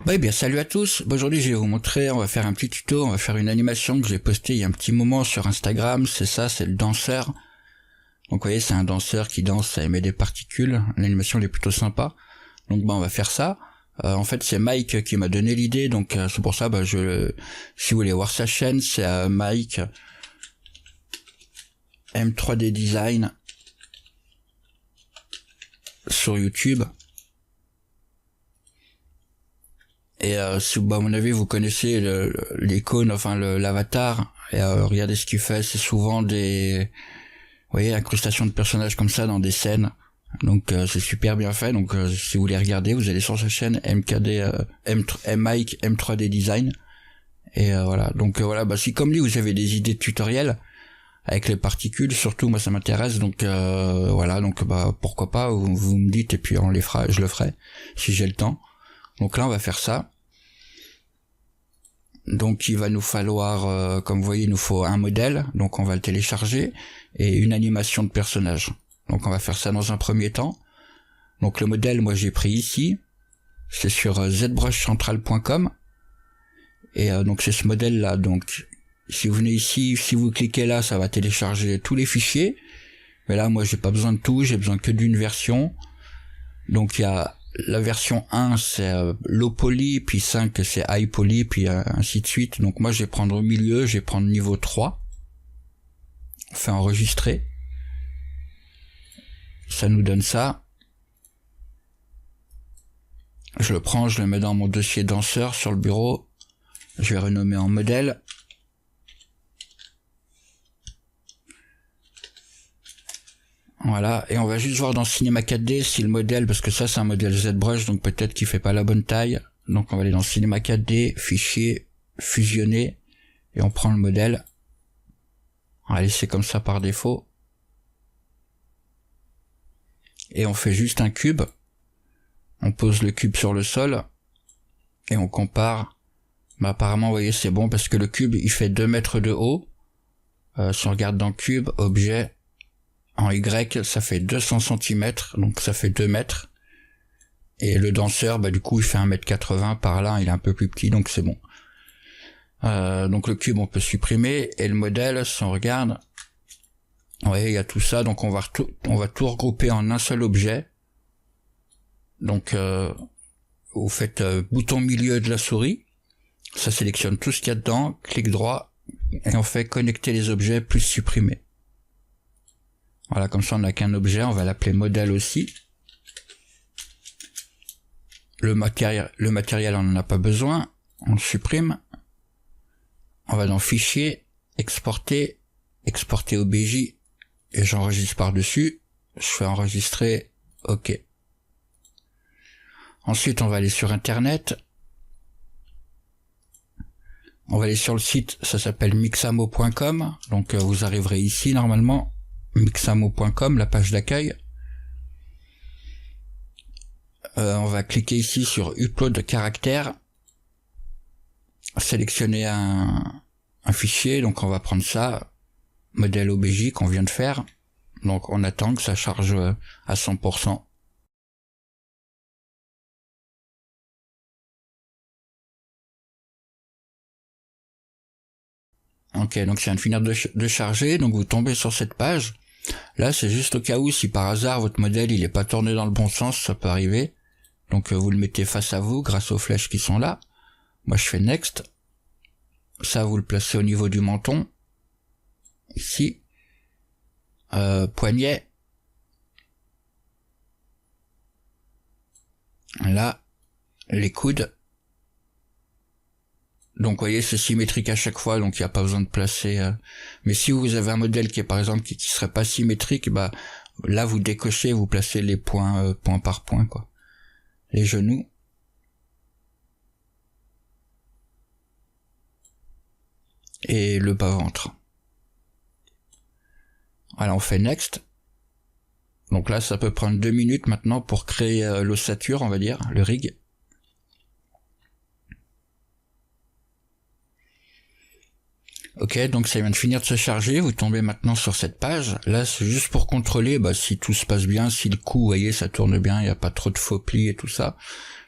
Oui, bien salut à tous. Aujourd'hui je vais vous montrer, on va faire un petit tuto, on va faire une animation que j'ai postée il y a un petit moment sur Instagram, c'est ça, c'est le danseur. Donc vous voyez, c'est un danseur qui danse, ça émet des particules, l'animation elle est plutôt sympa. Donc on va faire ça. En fait c'est Mike qui m'a donné l'idée, donc c'est pour ça, si vous voulez voir sa chaîne, c'est Mike M3D Design sur YouTube. Et si à mon avis vous connaissez l'icône, enfin l'avatar, et regardez ce qu'il fait, c'est souvent des, vous voyez, incrustations de personnages comme ça dans des scènes. Donc c'est super bien fait. Donc si vous voulez regarder, vous allez sur sa chaîne Mike M3D Design. Et voilà. Donc voilà, si comme lui vous avez des idées de tutoriels avec les particules, surtout moi ça m'intéresse. Donc voilà, donc pourquoi pas, vous me dites et puis je le ferai si j'ai le temps. Donc là on va faire ça. Donc il va nous falloir, comme vous voyez, il nous faut un modèle, donc on va le télécharger, et une animation de personnage. Donc on va faire ça dans un premier temps. Donc le modèle, moi j'ai pris ici, c'est sur zbrushcentral.com, et donc c'est ce modèle là. Donc si vous venez ici, si vous cliquez là, ça va télécharger tous les fichiers, mais là moi j'ai pas besoin de tout, j'ai besoin que d'une version. Donc il y a la version 1 c'est low poly, puis 5 c'est high poly, puis ainsi de suite. Donc moi je vais prendre au milieu, je vais prendre niveau 3. On fait enregistrer. Ça nous donne ça. Je le prends, je le mets dans mon dossier danseur sur le bureau. Je vais renommer en modèle. Voilà, et on va juste voir dans Cinema 4D si le modèle, parce que ça c'est un modèle ZBrush, donc peut-être qu'il fait pas la bonne taille. Donc on va aller dans Cinema 4D, fichier, fusionner, et on prend le modèle. On va laisser comme ça par défaut. Et on fait juste un cube. On pose le cube sur le sol, et on compare. Apparemment, vous voyez, c'est bon, parce que le cube, il fait 2 mètres de haut. Si on regarde dans cube, objet, en Y, ça fait 200 cm, donc ça fait 2 mètres. Et le danseur, du coup, il fait 1m80 par là, il est un peu plus petit, donc c'est bon. Donc le cube, on peut supprimer. Et le modèle, si on regarde, vous voyez, il y a tout ça, donc on va tout regrouper en un seul objet. Donc, vous faites bouton milieu de la souris, ça sélectionne tout ce qu'il y a dedans, clic droit, et on fait connecter les objets plus supprimer. Voilà, comme ça on n'a qu'un objet, on va l'appeler modèle aussi. Le matériel on n'en a pas besoin, on le supprime. On va dans fichier, exporter, exporter OBJ, et j'enregistre par-dessus. Je fais enregistrer, ok. Ensuite on va aller sur internet. On va aller sur le site, ça s'appelle mixamo.com, donc vous arriverez ici normalement. Mixamo.com, la page d'accueil. On va cliquer ici sur upload caractère, sélectionner un fichier, donc on va prendre ça, modèle OBJ qu'on vient de faire, donc on attend que ça charge à 100%. Ok, donc ça vient de finir de charger, donc vous tombez sur cette page. Là, c'est juste au cas où, si par hasard votre modèle il est pas tourné dans le bon sens, ça peut arriver. Donc vous le mettez face à vous grâce aux flèches qui sont là. Moi je fais next. Ça vous le placez au niveau du menton. Ici. Poignet. Là. Les coudes. Donc vous voyez, c'est symétrique à chaque fois, donc il n'y a pas besoin de placer. Mais si vous avez un modèle qui est par exemple qui serait pas symétrique, là vous décochez, vous placez les points point par point, quoi. Les genoux. Et le bas-ventre. Voilà, on fait next. Donc là, ça peut prendre 2 minutes maintenant pour créer l'ossature, on va dire, le rig. Ok, donc ça vient de finir de se charger, vous tombez maintenant sur cette page. Là, c'est juste pour contrôler si tout se passe bien, si le coup, vous voyez, ça tourne bien, il n'y a pas trop de faux plis et tout ça.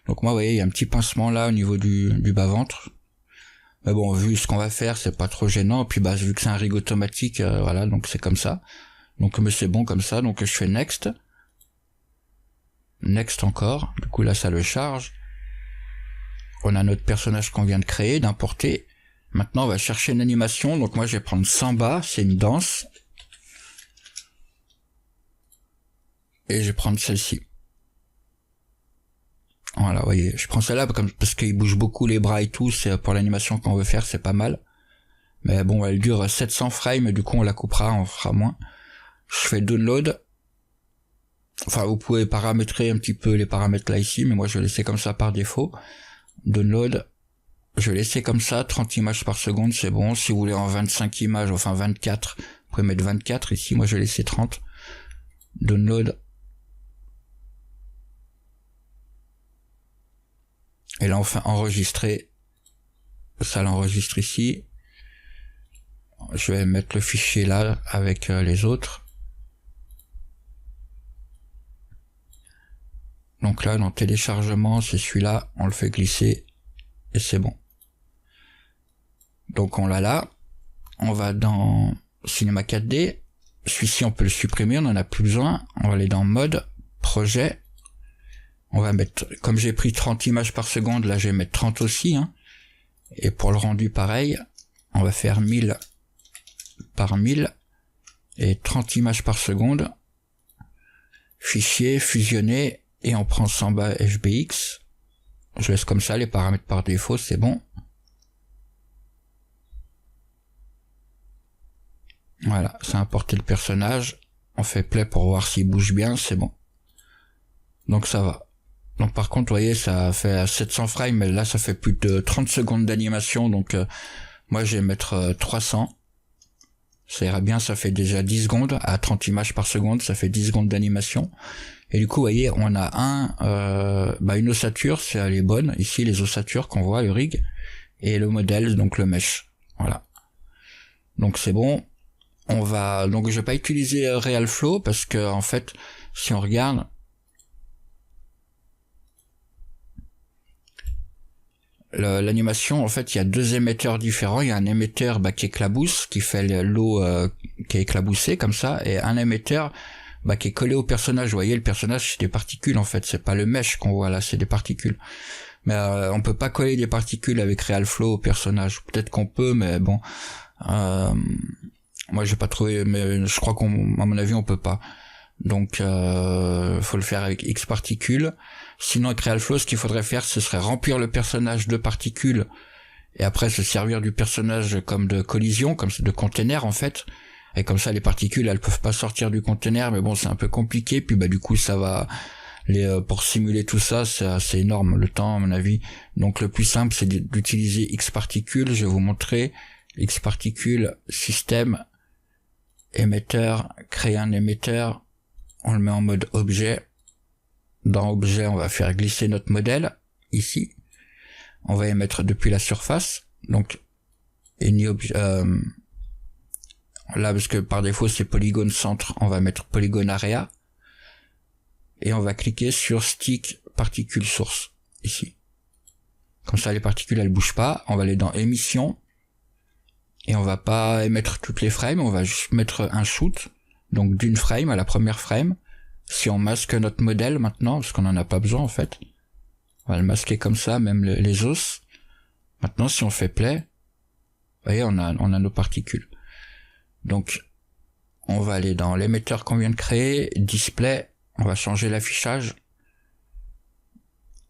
Donc moi, vous voyez, il y a un petit pincement là au niveau du bas-ventre. Mais bon, vu ce qu'on va faire, c'est pas trop gênant. Et puis vu que c'est un rig automatique, voilà, donc c'est comme ça. Donc mais c'est bon comme ça, donc je fais Next. Next encore, du coup là ça le charge. On a notre personnage qu'on vient de créer, d'importer. Maintenant on va chercher une animation, donc moi je vais prendre Samba, c'est une danse. Et je vais prendre celle-ci. Voilà, vous voyez, je prends celle-là parce qu'il bouge beaucoup les bras et tout, c'est pour l'animation qu'on veut faire, c'est pas mal. Mais bon, elle dure 700 frames, du coup on la coupera, on fera moins. Je fais Download. Enfin, vous pouvez paramétrer un petit peu les paramètres là ici, mais moi je vais laisser comme ça par défaut. Download. Je vais laisser comme ça, 30 images par seconde, c'est bon. Si vous voulez en 25 images, enfin 24, vous pouvez mettre 24 ici, moi je vais laisser 30. Download. Et là on fait enregistrer. Ça l'enregistre ici. Je vais mettre le fichier là avec les autres. Donc là dans téléchargement, c'est celui-là, on le fait glisser et c'est bon. Donc on l'a là. On va dans Cinema 4D. Celui-ci on peut le supprimer, on en a plus besoin. On va aller dans mode, projet. On va mettre, comme j'ai pris 30 images par seconde, là je vais mettre 30 aussi. Et pour le rendu pareil, on va faire 1000 par 1000 et 30 images par seconde. Fichier, fusionner, et on prend Samba FBX. Je laisse comme ça les paramètres par défaut, c'est bon. Voilà, ça a importé le personnage. On fait play pour voir s'il bouge bien, c'est bon. Donc ça va. Donc par contre, vous voyez, ça fait 700 frames, mais là ça fait plus de 30 secondes d'animation, donc moi je vais mettre 300. Ça ira bien, ça fait déjà 10 secondes, à 30 images par seconde, ça fait 10 secondes d'animation. Et du coup, vous voyez, on a une ossature, c'est elle est bonne, ici les ossatures qu'on voit, le rig, et le modèle, donc le mesh. Voilà. Donc c'est bon. Donc je vais pas utiliser RealFlow parce que en fait, si on regarde, l'animation, en fait, il y a deux émetteurs différents. Il y a un émetteur qui éclabousse, qui fait l'eau qui est éclaboussée comme ça, et un émetteur qui est collé au personnage. Vous voyez, le personnage, c'est des particules en fait, c'est pas le mesh qu'on voit là, c'est des particules. Mais on peut pas coller des particules avec RealFlow au personnage. Peut-être qu'on peut, mais bon. Moi j'ai pas trouvé, mais je crois à mon avis on peut pas. Donc faut le faire avec X particules. Sinon avec RealFlow, ce qu'il faudrait faire, ce serait remplir le personnage de particules et après se servir du personnage comme de collision, comme de container en fait. Et comme ça les particules elles peuvent pas sortir du container, mais bon c'est un peu compliqué. Puis du coup ça va pour simuler tout ça, c'est assez énorme le temps à mon avis. Donc le plus simple c'est d'utiliser X particules. Je vais vous montrer X particules, système, émetteur, créer un émetteur, on le met en mode objet. Dans objet, on va faire glisser notre modèle, ici. On va émettre depuis la surface, donc là parce que par défaut c'est polygone centre, on va mettre polygone area. Et on va cliquer sur stick particule source, ici. Comme ça les particules elles bougent pas, on va aller dans émission. Et on va pas émettre toutes les frames, on va juste mettre un shoot, donc d'une frame à la première frame. Si on masque notre modèle maintenant, parce qu'on en a pas besoin en fait, on va le masquer comme ça, même les os. Maintenant si on fait play, vous voyez on a nos particules. Donc on va aller dans l'émetteur qu'on vient de créer, display, on va changer l'affichage.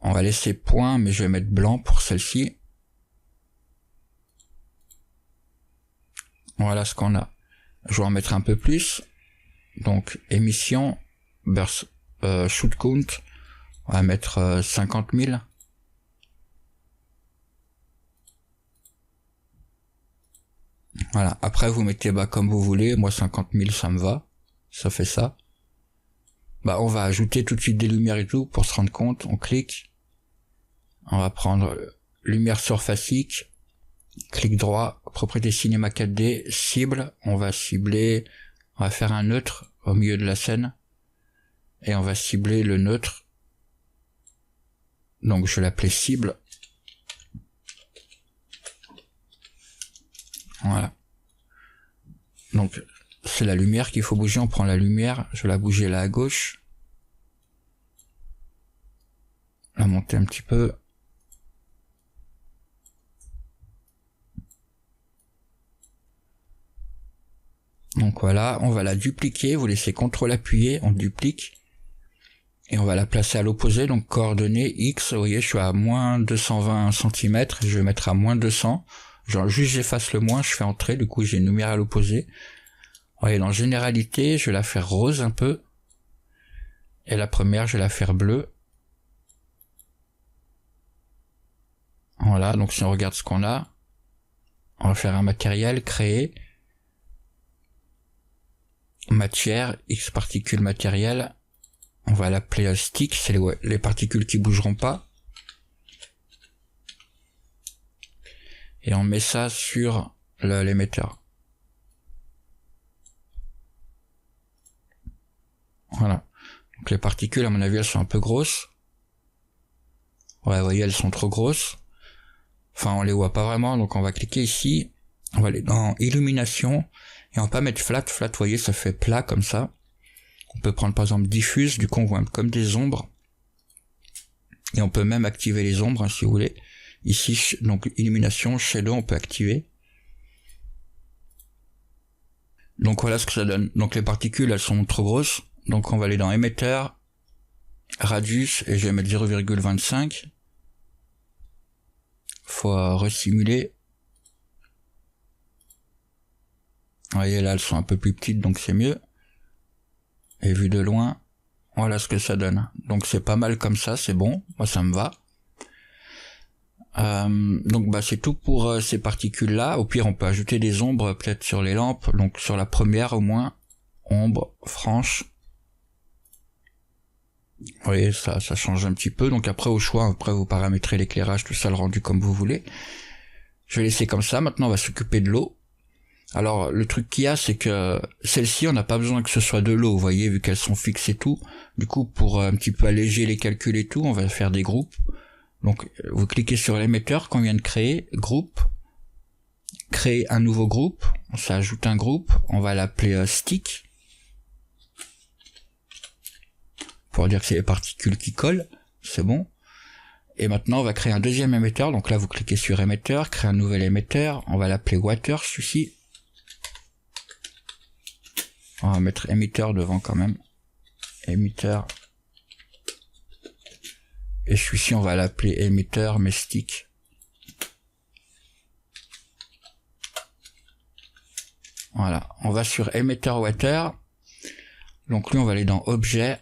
On va laisser point, mais je vais mettre blanc pour celle-ci. Voilà ce qu'on a. Je vais en mettre un peu plus. Donc émission, shoot count, on va mettre 50 000. Voilà. Après vous mettez comme vous voulez. Moi 50 000 ça me va. Ça fait ça. On va ajouter tout de suite des lumières et tout pour se rendre compte. On clique. On va prendre lumière surfacique. Clic droit, propriété cinéma 4D, cible, on va cibler, on va faire un neutre au milieu de la scène, et on va cibler le neutre, donc je vais l'appeler cible. Voilà. Donc c'est la lumière qu'il faut bouger, on prend la lumière, je vais la bouger là à gauche, la monter un petit peu. Donc voilà, on va la dupliquer, vous laissez CTRL appuyé, on duplique, et on va la placer à l'opposé, donc coordonnées X, vous voyez je suis à moins 220 cm, je vais mettre à moins 200, genre juste j'efface le moins, je fais entrer, du coup j'ai une lumière à l'opposé. Vous voyez, dans généralité, je vais la faire rose un peu, et la première je vais la faire bleue. Voilà, donc si on regarde ce qu'on a, on va faire un matériel, créer, matière, X particules matériel, on va l'appeler stick, c'est les particules qui bougeront pas. Et on met ça sur l'émetteur. Voilà. Donc les particules, à mon avis, elles sont un peu grosses. Ouais, vous voyez, elles sont trop grosses. Enfin, on les voit pas vraiment, donc on va cliquer ici. On va aller dans illumination. Et on va pas mettre flat. Flat, vous voyez, ça fait plat comme ça. On peut prendre par exemple diffuse, du coup on voit comme des ombres. Et on peut même activer les ombres, hein, si vous voulez. Ici, donc illumination, shadow, on peut activer. Donc voilà ce que ça donne. Donc les particules, elles sont trop grosses. Donc on va aller dans émetteur, radius, et je vais mettre 0,25. Faut resimuler. Vous voyez là, elles sont un peu plus petites, donc c'est mieux. Et vu de loin, voilà ce que ça donne. Donc c'est pas mal comme ça, c'est bon, moi ça me va. Donc bah c'est tout pour ces particules là. Au pire on peut ajouter des ombres peut-être sur les lampes. Donc sur la première au moins, ombre franche. Vous voyez, ça change un petit peu. Donc après au choix, après vous paramétrez l'éclairage, tout ça, le rendu comme vous voulez. Je vais laisser comme ça. Maintenant on va s'occuper de l'eau. Alors le truc qu'il y a, c'est que celle-ci on n'a pas besoin que ce soit de l'eau, vous voyez, vu qu'elles sont fixes et tout. Du coup pour un petit peu alléger les calculs et tout, on va faire des groupes. Donc vous cliquez sur l'émetteur qu'on vient de créer, groupe, créer un nouveau groupe, ça ajoute un groupe, on va l'appeler stick, pour dire que c'est les particules qui collent, c'est bon. Et maintenant on va créer un deuxième émetteur, donc là vous cliquez sur émetteur, créer un nouvel émetteur, on va l'appeler water celui-ci. On va mettre émetteur devant quand même, émetteur. Et celui-ci on va l'appeler émetteur mais stick. Voilà, on va sur émetteur water. Donc lui on va aller dans objet.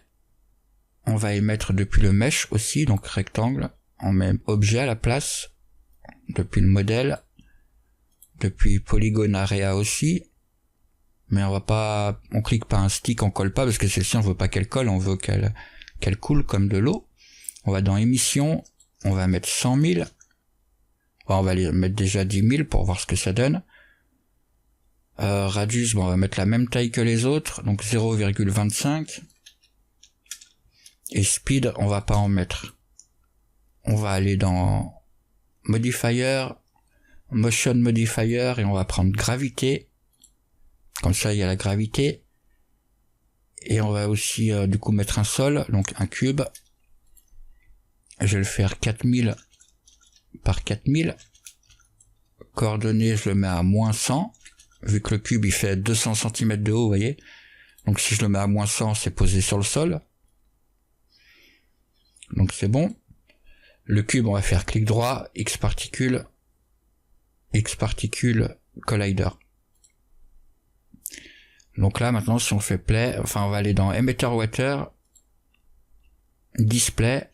On va émettre depuis le mesh aussi, donc rectangle. On met objet à la place. Depuis le modèle. Depuis polygone area aussi. Mais on clique pas un stick, on colle pas parce que celle-ci on veut pas qu'elle colle, on veut qu'elle coule comme de l'eau. On va dans émission, on va mettre 100 000. On va aller mettre déjà 10 000 pour voir ce que ça donne. Radius, on va mettre la même taille que les autres, donc 0,25. Et speed, on va pas en mettre. On va aller dans modifier, motion modifier, et on va prendre gravité. Comme ça, il y a la gravité. Et on va aussi, du coup, mettre un sol, donc un cube. Je vais le faire 4000 par 4000. Coordonnées, je le mets à moins 100. Vu que le cube, il fait 200 cm de haut, vous voyez. Donc si je le mets à moins 100, c'est posé sur le sol. Donc c'est bon. Le cube, on va faire clic droit, X particule, collider. Donc là, maintenant, si on fait play, enfin, on va aller dans emitter water, display.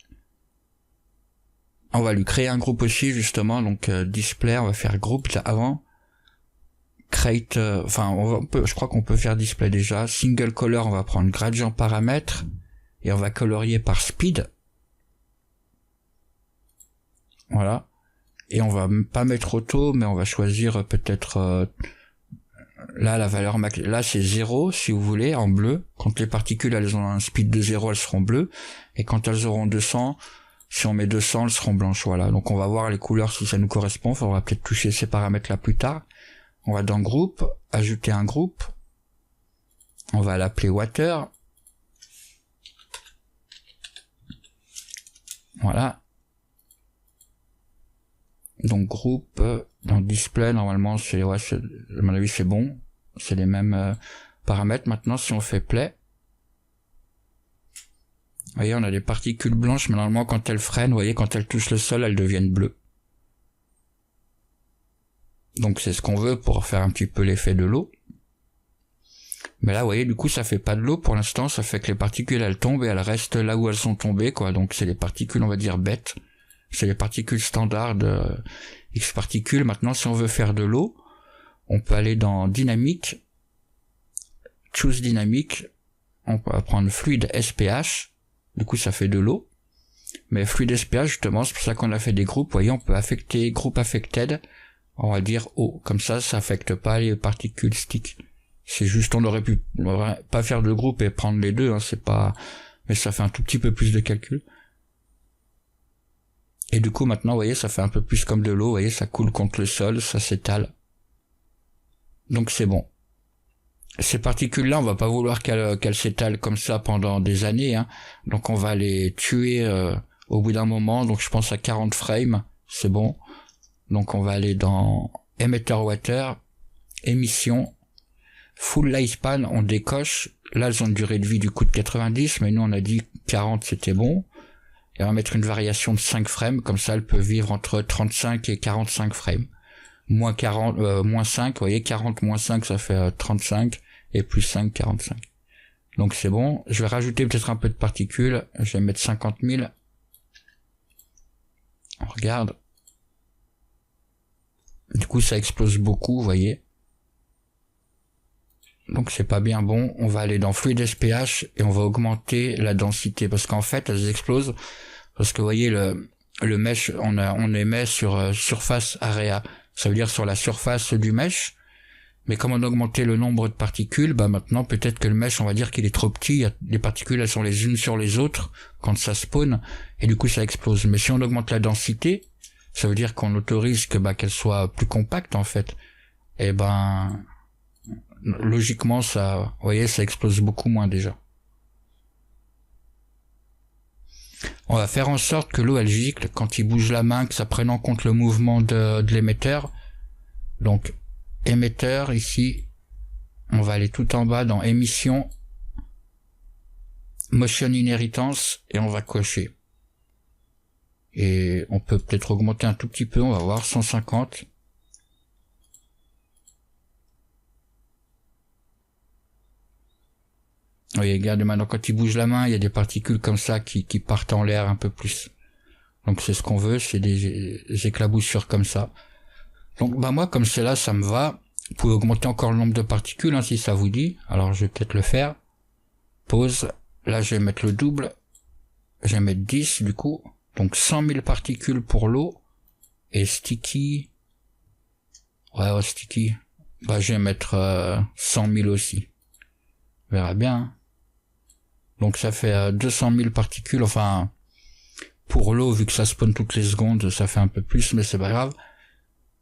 On va lui créer un groupe aussi, justement. Donc, display, on va faire groupe là avant. Create, je crois qu'on peut faire display déjà. Single color, on va prendre gradient paramètre. Et on va colorier par speed. Voilà. et on va pas mettre auto, mais on va choisir peut-être là la valeur max, là c'est 0 si vous voulez, en bleu. Quand les particules elles ont un speed de 0, elles seront bleues, et quand elles auront 200, si on met 200, elles seront blanches. Voilà, donc on va voir les couleurs si ça nous correspond. Il faudra peut-être toucher ces paramètres là plus tard. On va dans groupe, ajouter un groupe, on va l'appeler water. Voilà. Donc groupe, dans display, normalement c'est, ouais, à mon avis c'est bon. C'est les mêmes paramètres. Maintenant si on fait play, vous voyez on a des particules blanches, mais normalement quand elles freinent, vous voyez quand elles touchent le sol, elles deviennent bleues. Donc c'est ce qu'on veut pour faire un petit peu l'effet de l'eau. Mais là vous voyez du coup ça fait pas de l'eau pour l'instant, ça fait que les particules elles tombent et elles restent là où elles sont tombées quoi. Donc c'est les particules on va dire bêtes. C'est les particules standards de X particules. Maintenant, si on veut faire de l'eau, on peut aller dans dynamique, choose dynamique, on peut prendre fluide SPH, du coup ça fait de l'eau. Mais fluide SPH, justement, c'est pour ça qu'on a fait des groupes. Vous voyez, on peut affecter groupe affected, on va dire eau. Comme ça affecte pas les particules stick. C'est juste, on aurait pas faire de groupe et prendre les deux, hein, c'est pas, mais ça fait un tout petit peu plus de calcul. Et du coup, maintenant, vous voyez, ça fait un peu plus comme de l'eau, vous voyez, ça coule contre le sol, ça s'étale. Donc c'est bon. Ces particules-là, on va pas vouloir qu'elles s'étalent comme ça pendant des années, hein. Donc on va les tuer au bout d'un moment, donc je pense à 40 frames, c'est bon. Donc on va aller dans Emitter Water, émission, Full Lifespan, on décoche. Là, elles ont une durée de vie du coup de 90, mais nous on a dit 40, c'était bon. Et on va mettre une variation de 5 frames, comme ça elle peut vivre entre 35 et 45 frames. Moins 40, moins 5, vous voyez, 40 moins 5 ça fait 35, et plus 5, 45. Donc c'est bon, je vais rajouter peut-être un peu de particules, je vais mettre 50 000. On regarde. Du coup ça explose beaucoup, vous voyez. Donc c'est pas bien bon, on va aller dans fluide SPH et on va augmenter la densité, parce qu'en fait elles explosent, parce que vous voyez le mesh, on émet sur surface area, ça veut dire sur la surface du mesh, mais comme on a augmenté le nombre de particules, bah maintenant peut-être que le mesh on va dire qu'il est trop petit, les particules elles sont les unes sur les autres quand ça spawn, et du coup ça explose. Mais si on augmente la densité, ça veut dire qu'on autorise que qu'elle soit plus compacte en fait, et logiquement ça, vous voyez, ça explose beaucoup moins déjà. On va faire en sorte que l'eau elle gicle quand il bouge la main, que ça prenne en compte le mouvement de l'émetteur. Donc émetteur ici, on va aller tout en bas dans émission, motion inheritance, et on va cocher. Et on peut peut-être augmenter un tout petit peu, on va voir 150. Oui, regarde maintenant quand il bouge la main, il y a des particules comme ça qui partent en l'air un peu plus. Donc c'est ce qu'on veut, c'est des éclaboussures comme ça. Donc moi comme c'est là, ça me va. Vous pouvez augmenter encore le nombre de particules si ça vous dit. Alors je vais peut-être le faire. Pause. Là je vais mettre le double. Je vais mettre 10 du coup. Donc 100 000 particules pour l'eau. Et sticky. Ouais, sticky. Je vais mettre 100 000 aussi. On verra bien. Hein. Donc ça fait 200 000 particules, enfin, pour l'eau, vu que ça spawn toutes les secondes, ça fait un peu plus, mais c'est pas grave.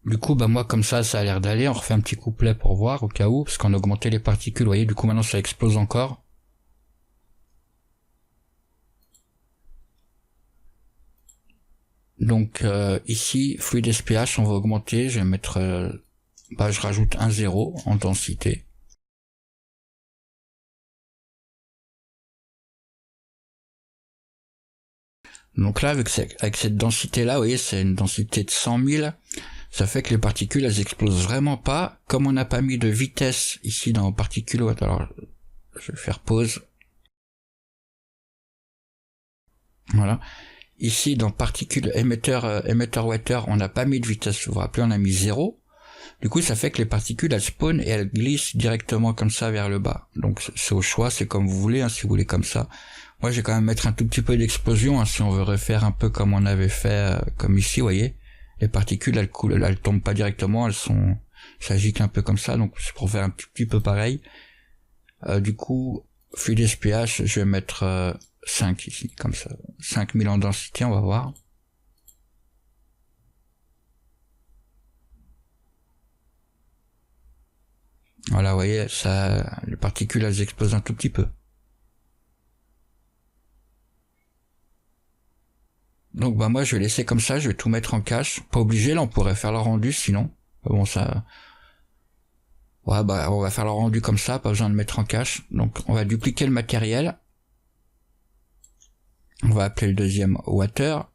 Du coup, moi, comme ça a l'air d'aller. On refait un petit couplet pour voir, au cas où, parce qu'on a augmenté les particules, vous voyez, du coup, maintenant, ça explose encore. Donc, ici, fluide SPH, on va augmenter, je vais mettre, je rajoute un 0 en densité. Donc là, avec cette densité-là, vous voyez, c'est une densité de 100 000. Ça fait que les particules, elles explosent vraiment pas. Comme on n'a pas mis de vitesse ici dans particules, alors je vais faire pause. Voilà. Ici, dans particules emitter water, on n'a pas mis de vitesse. Vous vous rappelez, on a mis 0. Du coup, ça fait que les particules, elles spawnent et elles glissent directement comme ça vers le bas. Donc c'est au choix, c'est comme vous voulez, si vous voulez comme ça. Moi, je vais quand même mettre un tout petit peu d'explosion, si on veut refaire un peu comme on avait fait, comme ici, vous voyez. les particules elles coulent, elles tombent pas directement, ça gicle un peu comme ça, donc c'est pour faire un petit peu pareil. Du coup, fluide SPH, je vais mettre 5 ici, comme ça. 5000 en densité, on va voir. Voilà, vous voyez, ça, les particules, elles explosent un tout petit peu. Donc bah moi je vais laisser comme ça, je vais tout mettre en cache. Pas obligé, là on pourrait faire le rendu sinon. Bon ça... Ouais bah on va faire le rendu comme ça, pas besoin de mettre en cache. Donc on va dupliquer le matériel. On va appeler le deuxième water.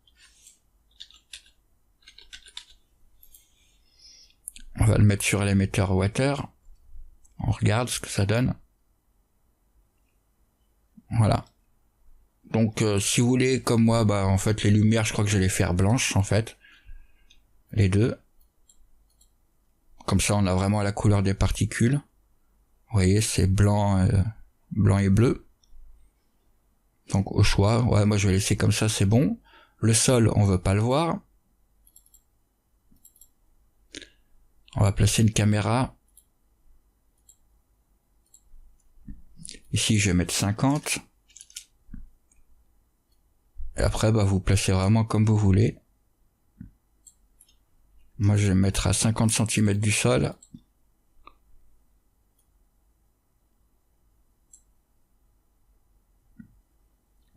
On va le mettre sur l'émetteur water. On regarde ce que ça donne. Voilà. Donc si vous voulez comme moi, bah en fait les lumières je crois que je vais les faire blanches en fait. Les deux. Comme ça on a vraiment la couleur des particules. Vous voyez c'est blanc, blanc et bleu. Donc au choix, ouais moi je vais laisser comme ça, c'est bon. Le sol on veut pas le voir. On va placer une caméra. Ici je vais mettre 50. Et après bah vous placez vraiment comme vous voulez. Moi je vais mettre à 50 cm du sol.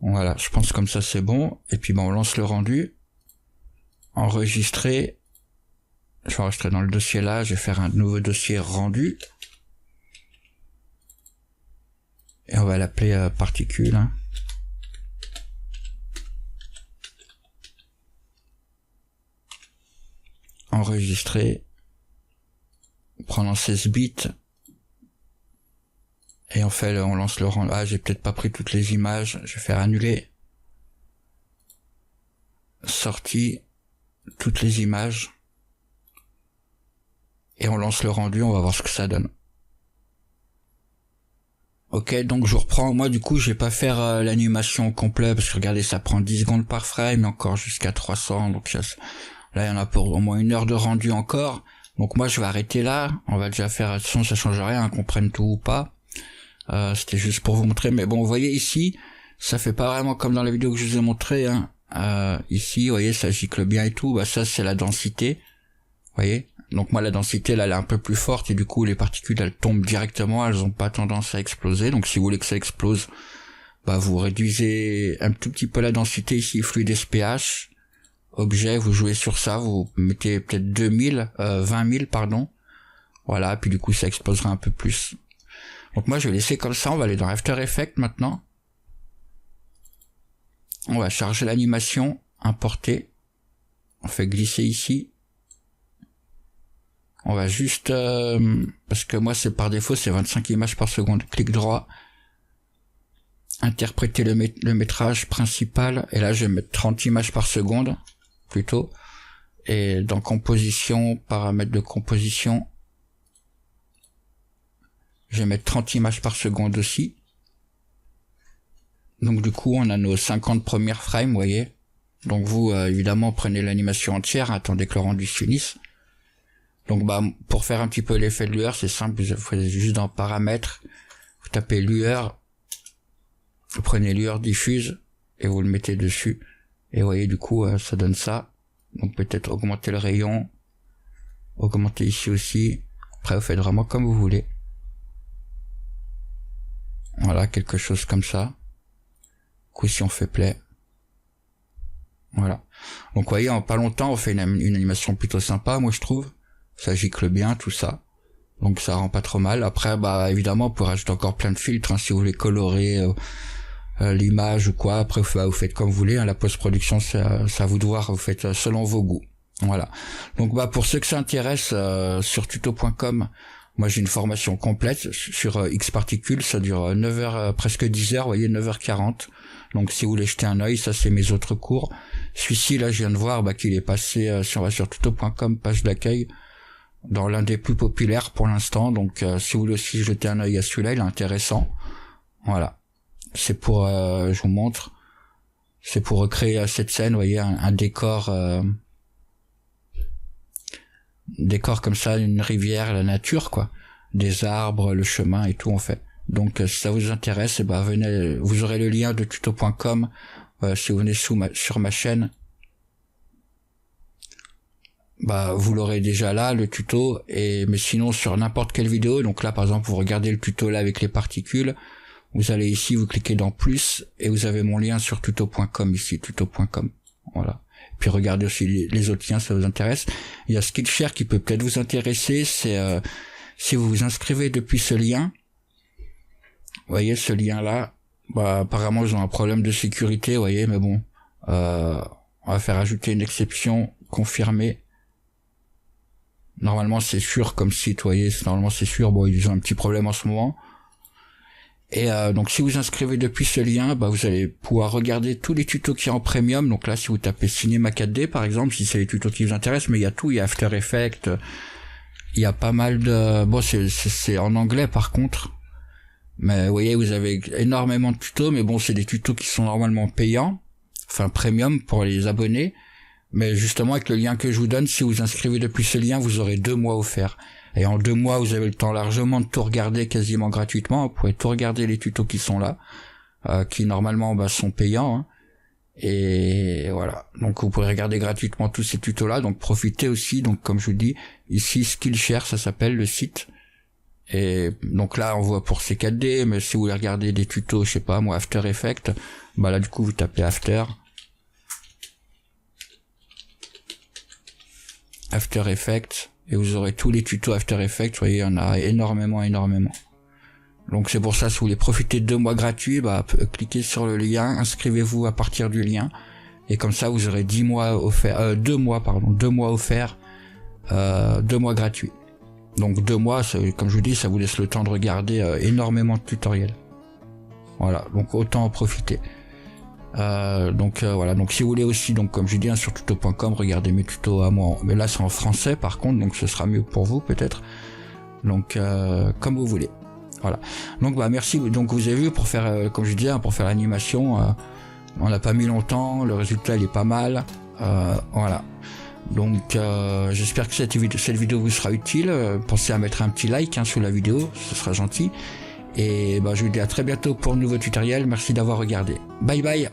Voilà, je pense comme ça c'est bon. Et puis bah on lance le rendu. Enregistrer. Je vais enregistrer dans le dossier là, je vais faire un nouveau dossier rendu. Et on va l'appeler particules. Hein. Enregistrer. Prendre en 16 bits. Et on lance le rendu. Ah, j'ai peut-être pas pris toutes les images. Je vais faire annuler. Sortie. Toutes les images. Et on lance le rendu, on va voir ce que ça donne. Ok, donc je reprends. Moi, du coup, je vais pas faire l'animation complète parce que regardez, ça prend 10 secondes par frame, encore jusqu'à 300. Donc là, il y en a pour au moins 1 heure de rendu encore. Donc moi, je vais arrêter là. On va déjà faire. Attention, ça change rien, qu'on prenne tout ou pas. C'était juste pour vous montrer. Mais bon, vous voyez ici, ça fait pas vraiment comme dans la vidéo que je vous ai montré. Hein. Ici, vous voyez, ça gicle bien et tout. Bah ça, c'est la densité. Vous voyez. Donc moi la densité là elle est un peu plus forte et du coup les particules elles tombent directement, elles ont pas tendance à exploser. Donc si vous voulez que ça explose, bah vous réduisez un tout petit peu la densité ici, fluide SPH, objet, vous jouez sur ça, vous mettez peut-être 20 000 pardon. Voilà, puis du coup ça explosera un peu plus. Donc moi je vais laisser comme ça, on va aller dans After Effects maintenant. On va charger l'animation, importer. On fait glisser ici. On va juste, parce que moi c'est par défaut, c'est 25 images par seconde. Clic droit, interpréter le métrage principal, et là je vais mettre 30 images par seconde, plutôt. Et dans composition, paramètres de composition, je vais mettre 30 images par seconde aussi. Donc du coup on a nos 50 premières frames, vous voyez. Donc vous, évidemment, prenez l'animation entière, attendez que le rendu se finisse. Donc bah pour faire un petit peu l'effet de lueur, c'est simple, vous faites juste dans paramètres, vous tapez lueur, vous prenez lueur diffuse et vous le mettez dessus. Et vous voyez du coup ça donne ça. Donc peut-être augmenter le rayon, augmenter ici aussi. Après vous faites vraiment comme vous voulez. Voilà, quelque chose comme ça. Du coup si on fait play. Voilà. Donc vous voyez en pas longtemps on fait une animation plutôt sympa moi je trouve. Ça gicle bien tout ça, donc ça rend pas trop mal. Après bah évidemment on peut rajouter encore plein de filtres hein, si vous voulez colorer l'image ou quoi. Après vous faites comme vous voulez hein, la post-production c'est à vous de voir, vous faites selon vos goûts. Voilà, donc bah pour ceux que ça intéresse, sur tuto.com moi j'ai une formation complète sur X-Particules, ça dure 9 heures, presque 10 heures, vous voyez, 9h40. Donc si vous voulez jeter un œil, ça c'est mes autres cours. Celui-ci là je viens de voir bah, qu'il est passé si on va sur tuto.com, page d'accueil, dans l'un des plus populaires pour l'instant. Donc si vous voulez aussi jeter un œil à celui-là, il est intéressant. Voilà, c'est pour je vous montre, c'est pour recréer cette scène, vous voyez, un décor décors comme ça, une rivière, la nature, quoi. Des arbres, le chemin et tout, on fait. Donc, si ça vous intéresse, eh ben, venez, vous aurez le lien de tuto.com, si vous venez sur ma chaîne. Bah, vous l'aurez déjà là, le tuto, mais sinon, sur n'importe quelle vidéo, donc là, par exemple, vous regardez le tuto là avec les particules, vous allez ici, vous cliquez dans plus, et vous avez mon lien sur tuto.com ici, tuto.com. Voilà. Puis regardez aussi les autres liens, ça vous intéresse. Il y a Skillshare qui peut peut-être vous intéresser, c'est si vous vous inscrivez depuis ce lien, vous voyez ce lien-là, bah apparemment ils ont un problème de sécurité, vous voyez, mais bon, on va faire ajouter une exception, confirmer. Normalement c'est sûr comme site, vous voyez, normalement c'est sûr, bon ils ont un petit problème en ce moment. Et donc si vous inscrivez depuis ce lien, bah vous allez pouvoir regarder tous les tutos qui sont en premium. Donc là si vous tapez Cinema 4D par exemple, si c'est les tutos qui vous intéressent, mais il y a tout, il y a After Effects, il y a pas mal de... Bon c'est en anglais par contre, mais vous voyez vous avez énormément de tutos, mais bon c'est des tutos qui sont normalement payants, enfin premium pour les abonnés, mais justement avec le lien que je vous donne, si vous inscrivez depuis ce lien, vous aurez 2 mois offerts. Et en 2 mois, vous avez le temps largement de tout regarder quasiment gratuitement. Vous pouvez tout regarder les tutos qui sont là, qui normalement sont payants. Hein. Et voilà. Donc vous pouvez regarder gratuitement tous ces tutos-là. Donc profitez aussi. Donc comme je vous dis, ici Skillshare, ça s'appelle le site. Et donc là, on voit pour C4D, mais si vous voulez regarder des tutos, je sais pas moi, After Effects, bah là du coup vous tapez After Effects. Et vous aurez tous les tutos After Effects, vous voyez, il y en a énormément. Donc c'est pour ça, si vous voulez profiter de 2 mois gratuits, bah cliquez sur le lien, inscrivez-vous à partir du lien, et comme ça vous aurez 2 mois offerts, 2 mois gratuits. Donc 2 mois, comme je vous dis, ça vous laisse le temps de regarder énormément de tutoriels. Voilà, donc autant en profiter. Voilà, donc si vous voulez aussi, donc comme je dis, sur tuto.com, regardez mes tutos à moi, mais là c'est en français par contre, donc ce sera mieux pour vous peut-être, donc comme vous voulez. Voilà, donc bah merci. Donc vous avez vu, pour faire comme je disais, pour faire l'animation, on n'a pas mis longtemps, le résultat il est pas mal. Voilà, donc j'espère que cette vidéo vous sera utile. Pensez à mettre un petit like sous la vidéo, ce sera gentil. Et bah je vous dis à très bientôt pour un nouveau tutoriel. Merci d'avoir regardé. Bye bye.